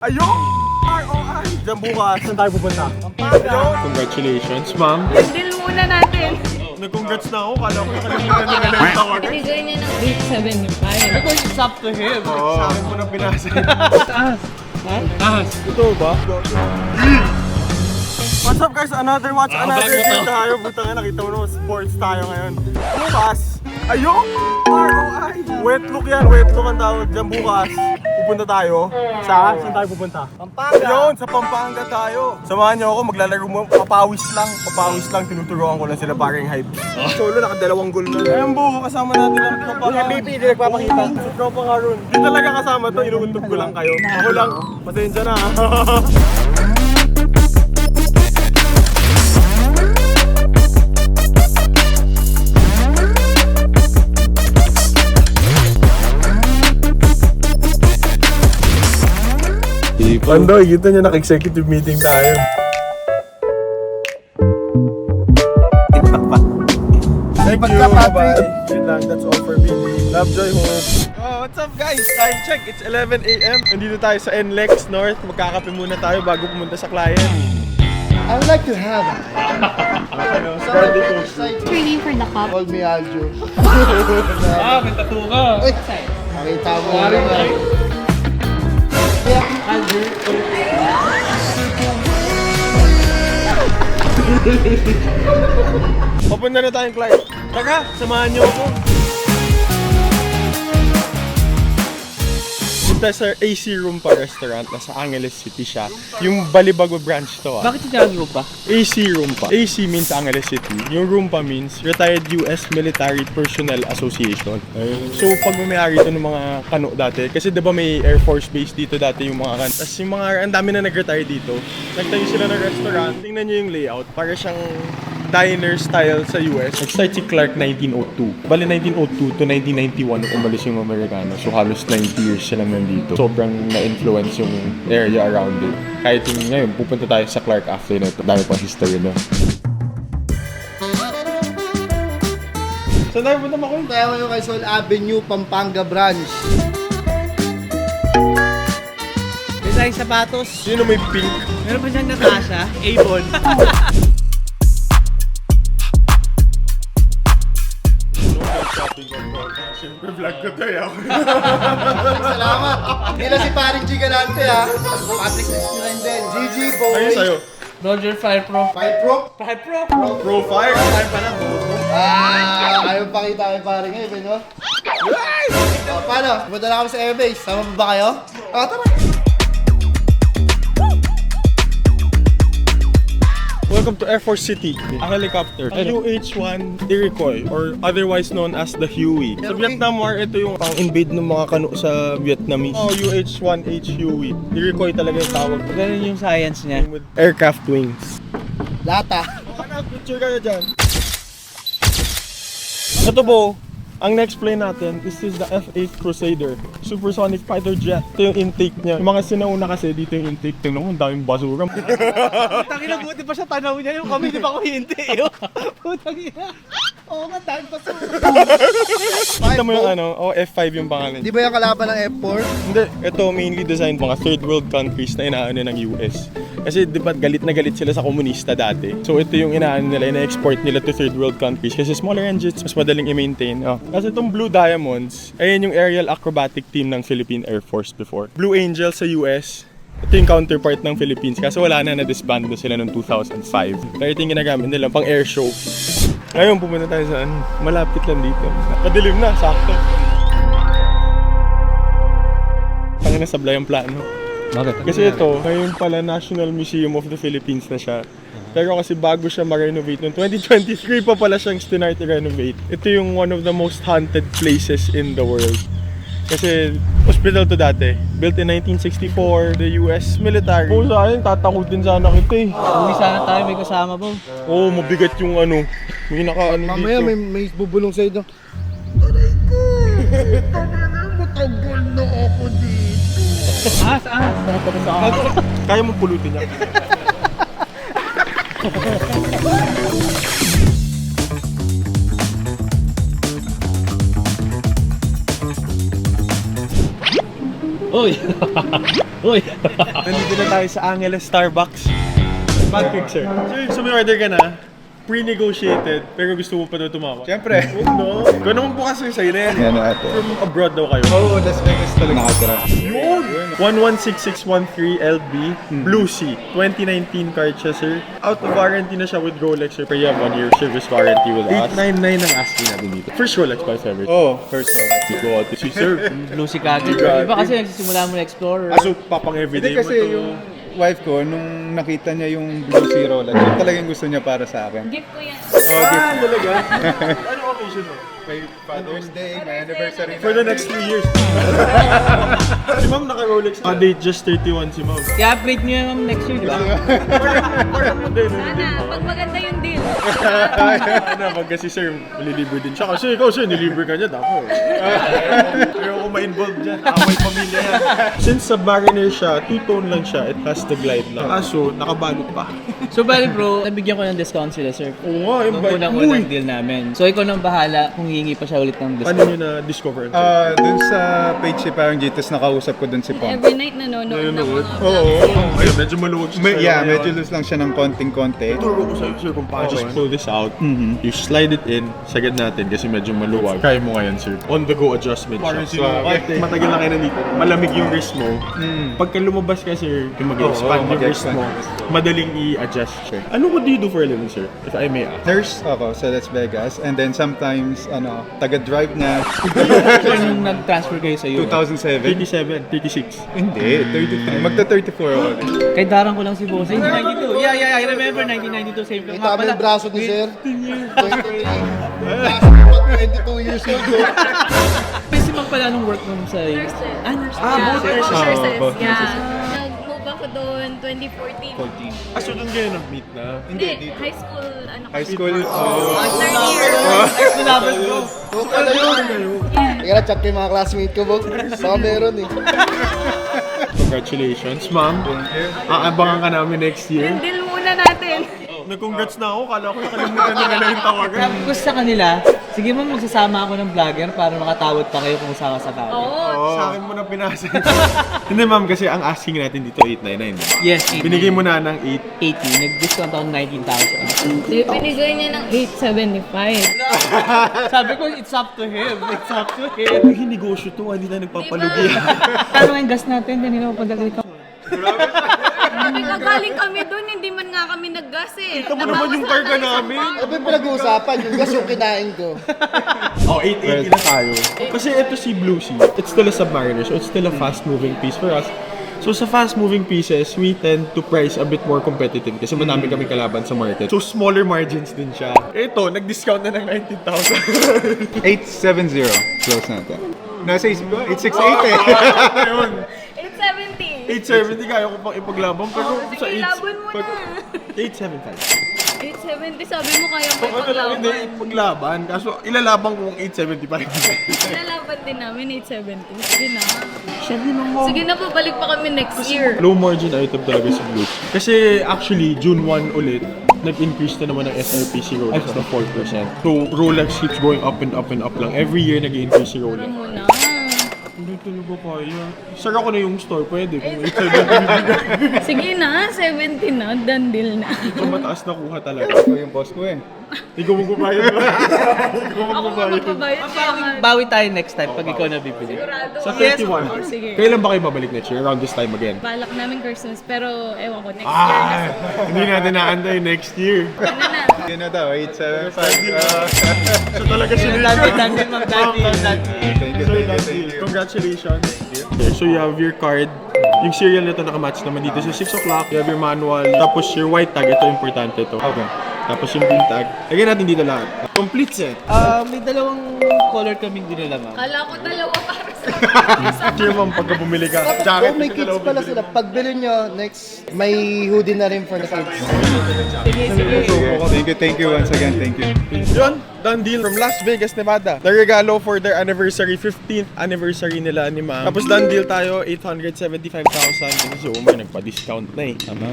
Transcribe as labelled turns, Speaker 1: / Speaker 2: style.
Speaker 1: Ayun! ROI! Diyan bukas. Saan tayo pupunta? Ayun!
Speaker 2: Congratulations, ma'am.
Speaker 3: Deal muna natin.
Speaker 1: Nag-congrats na ako. Kala ko nakalimutan nila na yung tawag.
Speaker 3: Bigay niya ng 875.
Speaker 2: Of course, it's up to him.
Speaker 1: Sa akin mo na pinasa.
Speaker 2: Taas.
Speaker 1: Ito ba? What's up guys? Another day tayo. Buta nga, nakita mo naman sports tayo ngayon. Bukas. Ayun! ROI! Wet look yan. Wet look ang tawag dyan bukas. Pupunta tayo. Saan tayo pupunta? Pampanga! Yun! Sa Pampanga tayo. Samahan niyo ako, maglalaro mo. Papawis lang. Tinuturuan ko lang sila paring hype. Solo, nakadalawang goal na. Ayun buko, kasama natin ang tropa Karon. MVP, hindi nagpapakita. Si tropa Karon. Di talaga kasama to, inuuntog ko lang kayo. Ako lang, pasensya na. Pandoy, kita niyo naka-executive meeting tayo. Thank you, bye-bye. Yun lang, that's all for me. Love, joy, hope. Oh, what's up guys? Time check, it's 11 AM. Nandito tayo sa NLEX North. Magkakape muna tayo bago pumunta sa client.
Speaker 4: I would like to have
Speaker 3: Waiting for the cup.
Speaker 4: Call me Aljo.
Speaker 2: May tattoo ka.
Speaker 4: Uy! Makita mo naman.
Speaker 1: Papunta na tayong client. Tara, samahan niyo ako. Punta sa AC Room Pa Restaurant. Nasa Angeles City siya. Yung Balibago branch to
Speaker 2: Bakit si Tiago pa?
Speaker 1: AC Room Pa. AC means Angeles City. Yung Room Pa means Retired US Military Personnel Association. So pag may-ari ito ng mga kano dati, kasi diba may Air Force Base dito dati yung mga kano. Tapos yung mga, ang dami na nag-retire dito. Nagtayo sila ng restaurant. Tingnan nyo yung layout. Para siyang diner style sa US. Nag-start si Clark 1902. Bali 1902 to 1991 nung umalis yung Amerikano. So halos 90 years silang nandito. Sobrang na-influence yung area around it. Kahit yung ngayon, pupunta tayo sa Clark after na ito. Dami pang history na. Saan tayo punta mo ko?
Speaker 4: Tayo ngayon kay Sol Avenue, Pampanga branch.
Speaker 2: May tayong sapatos.
Speaker 1: Sino may pink?
Speaker 2: Meron pa siyang Natasha. Avon.
Speaker 1: Siyempre vlog ko tayo.
Speaker 4: Salamat. Nila si paring G Galante ha. Patrick 69 din. GG boy.
Speaker 1: Ayun sa'yo.
Speaker 2: Roger Fire Pro.
Speaker 4: Five Pro.
Speaker 2: Fire Pro.
Speaker 1: Profile.
Speaker 2: Fire pa lang.
Speaker 4: Ayaw pakita kay paring ngayon, no? Paano? Pumunta na kami sa airbase. Sama ba kayo? Tara.
Speaker 1: Welcome to Air Force City, a helicopter. UH-1 Iroquois, or otherwise known as the Huey. Sa Vietnam War, ito yung pang-invade ng mga kano sa Vietnamese. Oh, UH-1H Huey. Iroquois talaga yung tawag.
Speaker 2: Ganun yung science niya.
Speaker 1: With aircraft wings.
Speaker 4: Lata.
Speaker 1: Picture kayo dyan. Ito po, ang next plane natin, this is the F-8 Crusader. Supersonic fighter jet. Ito yung intake niya. Yung mga sinauna kasi dito yung intake. Tingnan mo, ang daming basura.
Speaker 2: Putang ina, buti pa siya tanaw niya. Yung kami, di pa ako hindi. Putang ina. Oo nga, dahil pa sa...
Speaker 1: Kita mo yung ano, F-5 yung pangalan.
Speaker 4: Di ba yung kalaban ng F4?
Speaker 1: Hindi, ito mainly designed mga third world countries na inaano ng US. Kasi di ba galit na galit sila sa komunista dati. So ito yung inaano nila, ina-export nila to third world countries kasi smaller engines, mas madaling i-maintain. Oh. Kasi itong Blue Diamonds, ayun yung aerial acrobatic team ng Philippine Air Force before. Blue Angel sa US, ito yung counterpart ng Philippines kasi wala na-disband na sila noong 2005. Kaya ito yung ginagamit nila pang air show. Ngayon pumunta tayo sa malapit lang dito. Padilim na, sakto. Tangina sablay ang plano.
Speaker 2: Bakit?
Speaker 1: Kasi ito, ngayon pala National Museum of the Philippines na siya. Pero kasi bago siya ma-renovate, noong 2023 pa pala siyang start i-renovate. Ito yung one of the most haunted places in the world. Kasi hospital to dati. Built in 1964, the US military. Oo, sa akin, tatakutin sana kita eh.
Speaker 2: Hindi sana tayo may kasama po.
Speaker 1: Oo, mabigat yung ano. May naka-ano
Speaker 4: Mamaya
Speaker 1: dito.
Speaker 4: may bubulong sa'yo doon. Aray ko! Matagal na ako dito.
Speaker 2: Saan?
Speaker 1: Kaya mong pulutin niya.
Speaker 2: Uy! Uy!
Speaker 1: Nandito na tayo sa Angeles Starbucks. Pancake, sir. Sir, sumi-order ka na. Pre-negotiated, pero gusto mo pa daw tumawa.
Speaker 5: Siyempre.
Speaker 1: Huwag no. Ikaw naman bukas sir sa'yo na yan.
Speaker 5: Yan ate.
Speaker 1: From abroad daw kayo.
Speaker 5: Oo, Las Vegas talaga nakatira.
Speaker 1: Yun! 116613 LB Blue Sea 2019 card siya sir. Out of warranty na siya with Rolex sir. Pero you have 1 year service warranty with us. 899 ang asking natin dito. First Rolex pa ever.
Speaker 5: Oo, first one.
Speaker 1: Go out si sir.
Speaker 2: Blue si Kagit. Iba kasi nagsisimula mo na Explorer.
Speaker 1: Aso papang everyday
Speaker 5: Hindi
Speaker 1: mo
Speaker 5: kasi
Speaker 1: to.
Speaker 5: yung wife ko, nung nakita niya yung Blue Sea Rolex, yun talagang gusto niya para sa akin.
Speaker 3: Gift ko yan.
Speaker 1: Ah, talaga? Ano occasion mo?
Speaker 5: May Father's Day, may anniversary
Speaker 1: For the next 3 years. Si ma'am naka-Rolex na. Date just 31 si ma'am.
Speaker 2: Kaya upgrade nyo yung next year, di ba?
Speaker 1: Parang mo din.
Speaker 3: Sana, pag maganda yung deal.
Speaker 1: Ano, pag kasi sir, malilibre din siya. Kasi ikaw sir, nilibre ka niya, ako. Pero ako ma-involve dyan, may pamilya yan. Since Submariner siya, two-tone lang siya, it has the glide lang. Kaso, nakabalot pa.
Speaker 2: So bali bro, nabigyan ko ng discount sila sir.
Speaker 1: Oo nga, yung
Speaker 2: Nung
Speaker 1: bike.
Speaker 2: unang-unang deal namin. So ikaw nang bahala kung hihingi pa siya ulit ng discount.
Speaker 1: Paano nyo na-discover?
Speaker 5: Dun sa page si Parang Jitos, nakausap ko dun si Pong.
Speaker 3: Every night nanonood ng mga
Speaker 1: Oo. Ayun, medyo maluwag siya sa'yo.
Speaker 5: Yeah,
Speaker 1: ngayon.
Speaker 5: medyo loose lang siya ng konting-konti.
Speaker 1: Turo ko sa'yo sir kung paano. Just pull this out. You slide it in. Sagad natin kasi medyo maluwag. Kaya mo ngayon sir. On-the-go adjustment siya. So, kahit matagal na kayo nandito, malamig yung wrist mo. Pagka lumabas ka sir, yung mag-expand yung wrist mo, madaling i-adjust siya. Ano do you do for a living sir? If I may ask.
Speaker 5: Nurse ako sa Las Vegas, and then sometimes, taga-drive na.
Speaker 2: So nung nag-transfer kayo sa US.
Speaker 5: 2007?
Speaker 1: 37, 36.
Speaker 5: Hindi, 33. Magta-34 ako.
Speaker 2: Kay Darang ko lang si Boss. 1992. Yeah, I remember 1992. Same ka
Speaker 4: Kita
Speaker 2: nga
Speaker 4: mo
Speaker 2: pala.
Speaker 4: yung braso ni sir. 23. 22 years old.
Speaker 2: Busy mag pala nung work nung sa US.
Speaker 3: nurses.
Speaker 2: Nurse.
Speaker 3: Yeah,
Speaker 1: nurses.
Speaker 3: nurses.
Speaker 1: both
Speaker 3: Yeah.
Speaker 1: nurses.
Speaker 3: Nag-move ako doon 2014.
Speaker 1: So doon kayo nag-meet na?
Speaker 3: Hindi, high school, ano ko.
Speaker 5: High school,
Speaker 3: Third year.
Speaker 2: Nurse na lovers bro.
Speaker 4: So, pala yun. Teka na, check ko yung mga classmate ko, Bog. Baka meron eh.
Speaker 1: Congratulations, ma'am. Aabangan ka namin next year.
Speaker 3: Yung deal muna natin.
Speaker 1: Nag-congrats na ako. Kala ko nakalimutan nyo na yung tawagan.
Speaker 2: Sabi ko sa kanila, sige mo magsasama ako ng vlogger para makatawad pa kayo kung sama sa tawag.
Speaker 3: Oo.
Speaker 1: Sa akin mo na pinasa. Hindi ma'am, kasi ang asking natin dito 899. Diba?
Speaker 2: Yes,
Speaker 1: Binigay mo na ng
Speaker 2: 80. Nag-discount ako ng 19,000.
Speaker 3: Hindi, binigay niya ng 875.
Speaker 2: Sabi ko, it's up to him. It's up to
Speaker 1: 8.
Speaker 2: him.
Speaker 1: Hindi negosyo to, hindi na nagpapalugi.
Speaker 2: Ano yung gas natin? Hindi na pagdagali ka.
Speaker 3: Kami kagaling kami doon, hindi man nga kami naggas eh.
Speaker 1: Ito mo naman yung karga namin.
Speaker 4: Ano ba yung pinag-uusapan? Yung gas yung kinain ko.
Speaker 1: Oh, 880 na tayo. Kasi ito si Blue Sea. It's still a Submariner, so it's still a fast-moving piece for us. So sa fast-moving pieces, we tend to price a bit more competitive kasi madami kami kalaban sa market. So smaller margins din siya. Ito, nag-discount na ng 19,000.
Speaker 5: 870. Close natin. Nasa isip ko, 868 eh.
Speaker 1: Ayun.
Speaker 3: 870.
Speaker 1: 870 kaya ko pang ipaglaban pero
Speaker 3: Oh,
Speaker 1: sa
Speaker 3: sige, laban mo na.
Speaker 1: 875.
Speaker 3: 870, sabi mo kaya mo
Speaker 1: Kung ano lang hindi
Speaker 3: ipaglaban.
Speaker 1: ipaglaban, kaso ilalaban ko kung 875.
Speaker 3: Nalalaban din namin 870. Sige na.
Speaker 1: Sabi naman.
Speaker 3: Sige na po, balik pa kami next year.
Speaker 1: Low margin item talaga si Blue. Kasi actually, June 1 ulit, nag-increase na naman ang SRP si Rolex na 4%. So, Rolex keeps going up and up and up lang. Every year, nag-increase si Rolex.
Speaker 3: Ano muna?
Speaker 1: Hindi talaga kaya. Sara ko na yung store, pwede. Kung 870
Speaker 3: Sige na, 70 na. Done deal na.
Speaker 1: ito mataas na kuha talaga.
Speaker 5: Ako yung boss ko eh.
Speaker 1: Ikaw magbabayad ba? Ikaw
Speaker 3: Ako
Speaker 1: magbabayad.
Speaker 3: magbabayad kaya nga.
Speaker 2: Bawi tayo next time pag ikaw na bibili.
Speaker 3: Sigurado.
Speaker 1: Sa
Speaker 3: Yes,
Speaker 1: 31.
Speaker 3: oh, sige.
Speaker 1: Kailan ba kayo babalik next year? Around this time again?
Speaker 3: Balak namin Christmas, pero ewan ko, next year.
Speaker 1: Ah, hindi natin naantay next year.
Speaker 3: Ano na?
Speaker 5: Yun na daw, 875.
Speaker 1: So talaga siya
Speaker 2: Dante, ma'am, Dante.
Speaker 5: Thank you, thank you.
Speaker 1: Congratulations. Okay, so you have your card. Yung serial nito nakamatch naman dito sa 6 o'clock. You have your manual. Tapos your white tag. Ito importante to.
Speaker 5: Okay.
Speaker 1: Tapos yung green tag. Lagyan natin dito lahat. Complete set.
Speaker 2: May dalawang color kaming dinala, ma'am.
Speaker 3: Kala ko dalawa para sa
Speaker 1: Sure ma'am, pagka bumili ka.
Speaker 4: Oh, may kids pala sila. Pagbili nyo, next, may hoodie na rin for the kids.
Speaker 5: Thank you once again, thank you.
Speaker 1: Yun, done deal from Las Vegas, Nevada. The regalo for their anniversary, 15th anniversary nila ni ma'am. Tapos done deal tayo, 875,000. Kasi si Umay nagpa-discount na eh. Tama?